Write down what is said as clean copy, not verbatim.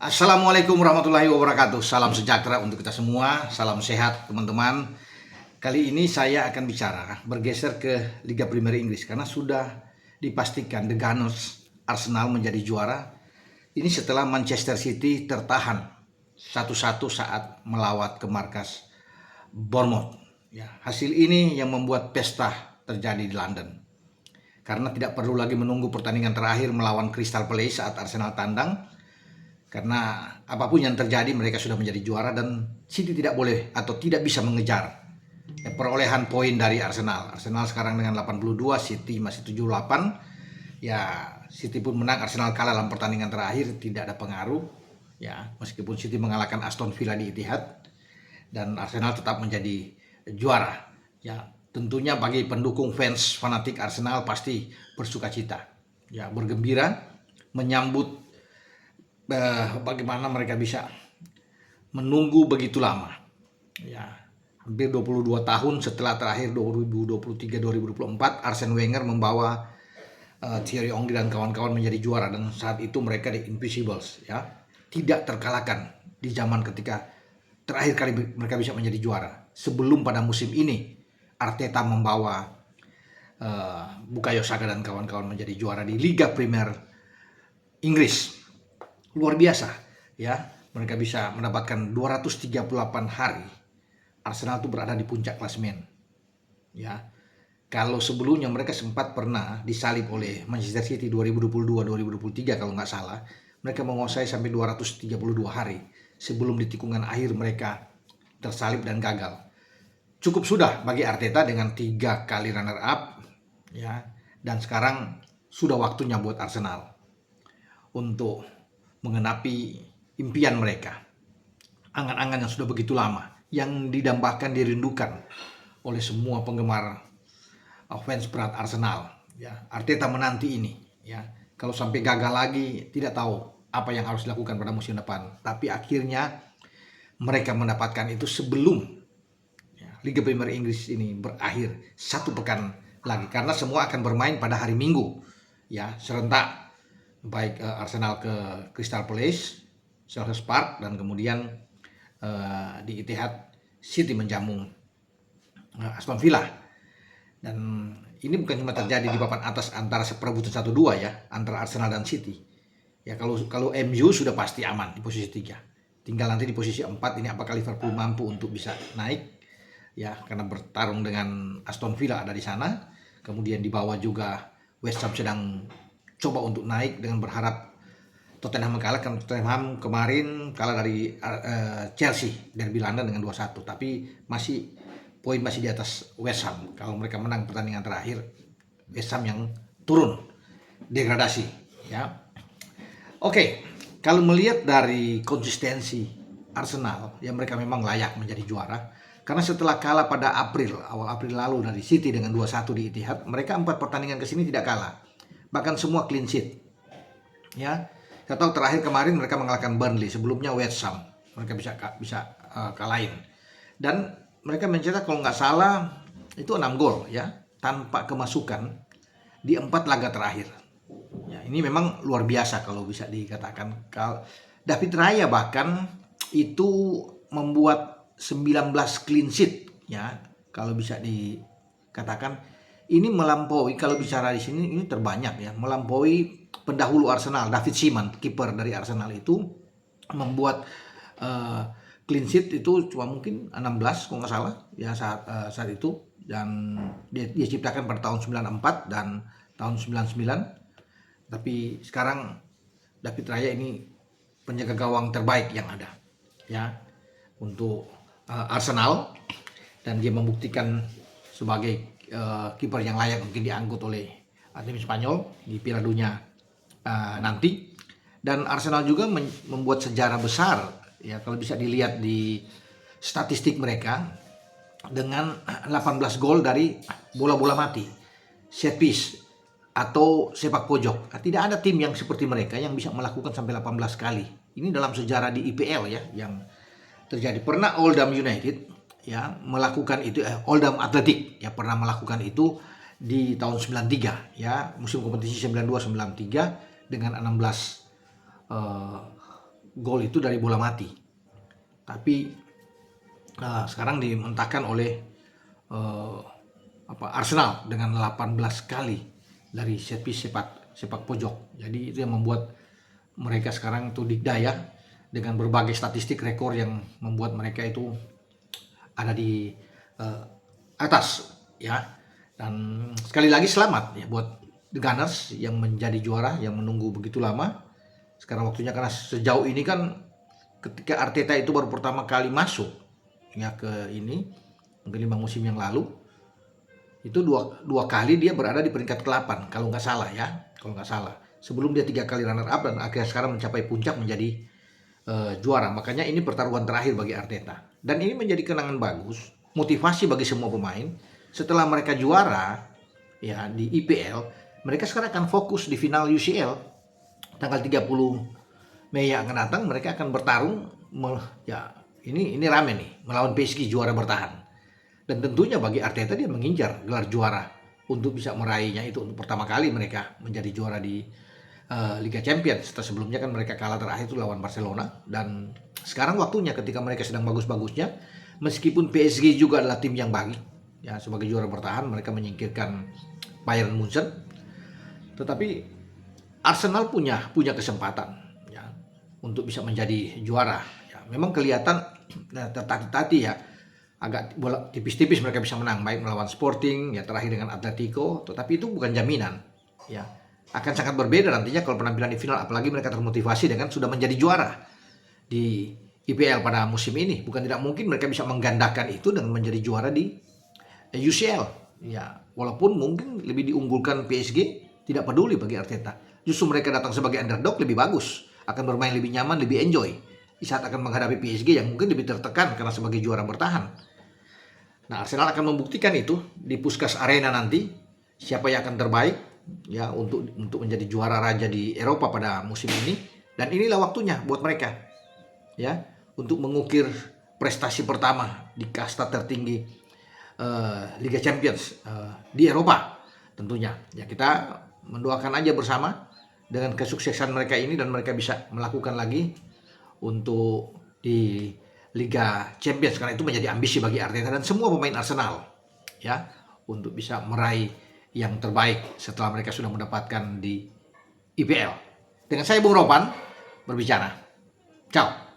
Assalamualaikum warahmatullahi wabarakatuh. Salam sejahtera untuk kita semua. Salam sehat teman-teman. Kali ini saya akan bicara bergeser ke Liga Premier Inggris karena sudah dipastikan The Gunners Arsenal menjadi juara. Ini setelah Manchester City tertahan 1-1 saat melawat ke markas Bournemouth. Ya, hasil ini yang membuat pesta terjadi di London. Karena tidak perlu lagi menunggu pertandingan terakhir melawan Crystal Palace saat Arsenal tandang. Karena apapun yang terjadi mereka sudah menjadi juara dan City tidak boleh atau tidak bisa mengejar perolehan poin dari Arsenal. Arsenal sekarang dengan 82, City masih 78. Ya, City pun menang, Arsenal kalah dalam pertandingan terakhir, tidak ada pengaruh. Ya, meskipun City mengalahkan Aston Villa di Etihad dan Arsenal tetap menjadi juara. Ya, tentunya bagi pendukung fans fanatik Arsenal pasti bersukacita. Ya, bergembira menyambut bagaimana mereka bisa menunggu begitu lama. Ya, hampir 22 tahun setelah terakhir 2023-2024 Arsene Wenger membawa Thierry Henry dan kawan-kawan menjadi juara, dan saat itu mereka the Invisibles, ya, tidak terkalahkan di zaman ketika terakhir kali mereka bisa menjadi juara. Sebelum pada musim ini Arteta membawa Bukayo Saka dan kawan-kawan menjadi juara di Liga Premier Inggris. Luar biasa, ya, mereka bisa mendapatkan 238 hari. Arsenal itu berada di puncak klasemen, ya. Kalau sebelumnya mereka sempat pernah disalip oleh Manchester City 2022-2023 kalau nggak salah, mereka menguasai sampai 232 hari sebelum di tikungan akhir mereka tersalip dan gagal. Cukup sudah bagi Arteta dengan 3 kali runner up, ya, dan sekarang sudah waktunya buat Arsenal untuk mengenapi impian mereka, angan-angan yang sudah begitu lama, yang didambakan, dirindukan oleh semua penggemar fans berat Arsenal. Ya, Arteta menanti ini. Ya, kalau sampai gagal lagi, tidak tahu apa yang harus dilakukan pada musim depan. Tapi akhirnya mereka mendapatkan itu sebelum Liga Premier Inggris ini berakhir 1 pekan lagi, karena semua akan bermain pada hari Minggu, ya, serentak. Baik Arsenal ke Crystal Palace, Selhurst Park, dan kemudian di Etihad City menjamu Aston Villa. Dan ini bukan cuma terjadi di papan atas antara perebutan 1-2, ya, antara Arsenal dan City. Ya, kalau MU sudah pasti aman di posisi 3. Tinggal nanti di posisi 4 ini apakah Liverpool mampu untuk bisa naik, ya, karena bertarung dengan Aston Villa ada di sana. Kemudian di bawah juga West Ham sedang coba untuk naik dengan berharap Tottenham kalah, kan Tottenham kemarin kalah dari Chelsea derby London dengan 2-1, tapi poin masih di atas West Ham. Kalau mereka menang pertandingan terakhir, West Ham yang turun degradasi, ya. Oke, kalau melihat dari konsistensi Arsenal, ya, mereka memang layak menjadi juara. Karena setelah kalah pada awal April lalu dari City dengan 2-1 di Etihad, mereka 4 pertandingan ke sini tidak kalah. Bahkan semua clean sheet. Ya, saya tahu terakhir kemarin mereka mengalahkan Burnley, sebelumnya West Ham mereka bisa kalahin. Dan mereka mencetak kalau nggak salah itu 6 gol, ya, tanpa kemasukan di 4 laga terakhir. Ya, ini memang luar biasa kalau bisa dikatakan. David Raya bahkan itu membuat 19 clean sheet, ya, kalau bisa dikatakan. Ini melampaui, kalau bicara di sini ini terbanyak, ya, melampaui pendahulu Arsenal, David Seaman, kiper dari Arsenal itu membuat clean sheet itu cuma mungkin 16 kalau nggak salah, ya, saat itu, dan dia ciptakan pada tahun 94 dan tahun 99. Tapi sekarang David Raya ini penjaga gawang terbaik yang ada, ya, untuk Arsenal, dan dia membuktikan sebagai kiper yang layak mungkin diangkut oleh tim Spanyol di Piala Dunia nanti. Dan Arsenal juga membuat sejarah besar, ya, kalau bisa dilihat di statistik mereka dengan 18 gol dari bola-bola mati, set piece atau sepak pojok. Tidak ada tim yang seperti mereka yang bisa melakukan sampai 18 kali. Ini dalam sejarah di IPL, ya, yang terjadi. Pernah Oldham United, ya, melakukan itu, Oldham Athletic, ya, pernah melakukan itu di tahun 93, ya, musim kompetisi 92-93 dengan 16 gol itu dari bola mati. Tapi sekarang dimentahkan oleh Arsenal dengan 18 kali dari set piece sepak pojok. Jadi itu yang membuat mereka sekarang itu dikdaya dengan berbagai statistik rekor yang membuat mereka itu ada di atas, ya. Dan sekali lagi selamat ya buat The Gunners yang menjadi juara, yang menunggu begitu lama. Sekarang waktunya, karena sejauh ini kan ketika Arteta itu baru pertama kali masuk ya ke ini, mungkin 5 musim yang lalu, itu dua kali dia berada di peringkat ke-8 kalau nggak salah ya, sebelum dia 3 kali runner up dan akhirnya sekarang mencapai puncak menjadi juara. Makanya ini pertaruhan terakhir bagi Arteta, dan ini menjadi kenangan bagus, motivasi bagi semua pemain. Setelah mereka juara ya di IPL, mereka sekarang akan fokus di final UCL tanggal 30 Mei yang akan datang. Mereka akan bertarung ya, ini rame nih, melawan PSG, juara bertahan. Dan tentunya bagi Arteta, dia mengincar gelar juara untuk bisa meraihnya itu untuk pertama kali mereka menjadi juara di Liga Champions. Setelah sebelumnya kan mereka kalah terakhir itu lawan Barcelona, dan sekarang waktunya ketika mereka sedang bagus-bagusnya, meskipun PSG juga adalah tim yang baik ya, sebagai juara bertahan mereka menyingkirkan Bayern Munchen, tetapi Arsenal punya kesempatan ya untuk bisa menjadi juara ya. Memang kelihatan tadi ya agak bola tipis-tipis mereka bisa menang, baik melawan Sporting ya, terakhir dengan Atletico, tetapi itu bukan jaminan ya. Akan sangat berbeda nantinya kalau penampilan di final, apalagi mereka termotivasi dengan sudah menjadi juara di IPL pada musim ini. Bukan tidak mungkin mereka bisa menggandakan itu dengan menjadi juara di UCL ya. Walaupun mungkin lebih diunggulkan PSG, tidak peduli bagi Arteta. Justru mereka datang sebagai underdog lebih bagus, akan bermain lebih nyaman, lebih enjoy di saat akan menghadapi PSG yang mungkin lebih tertekan karena sebagai juara bertahan. Nah, Arsenal akan membuktikan itu di Puskas Arena nanti, siapa yang akan terbaik ya untuk menjadi juara raja di Eropa pada musim ini. Dan inilah waktunya buat mereka ya untuk mengukir prestasi pertama di kasta tertinggi Liga Champions di Eropa tentunya. Ya, kita mendoakan aja bersama dengan kesuksesan mereka ini, dan mereka bisa melakukan lagi untuk di Liga Champions, karena itu menjadi ambisi bagi Arteta dan semua pemain Arsenal ya untuk bisa meraih yang terbaik setelah mereka sudah mendapatkan di IPL. Dengan saya Bung Ropan berbicara. Ciao.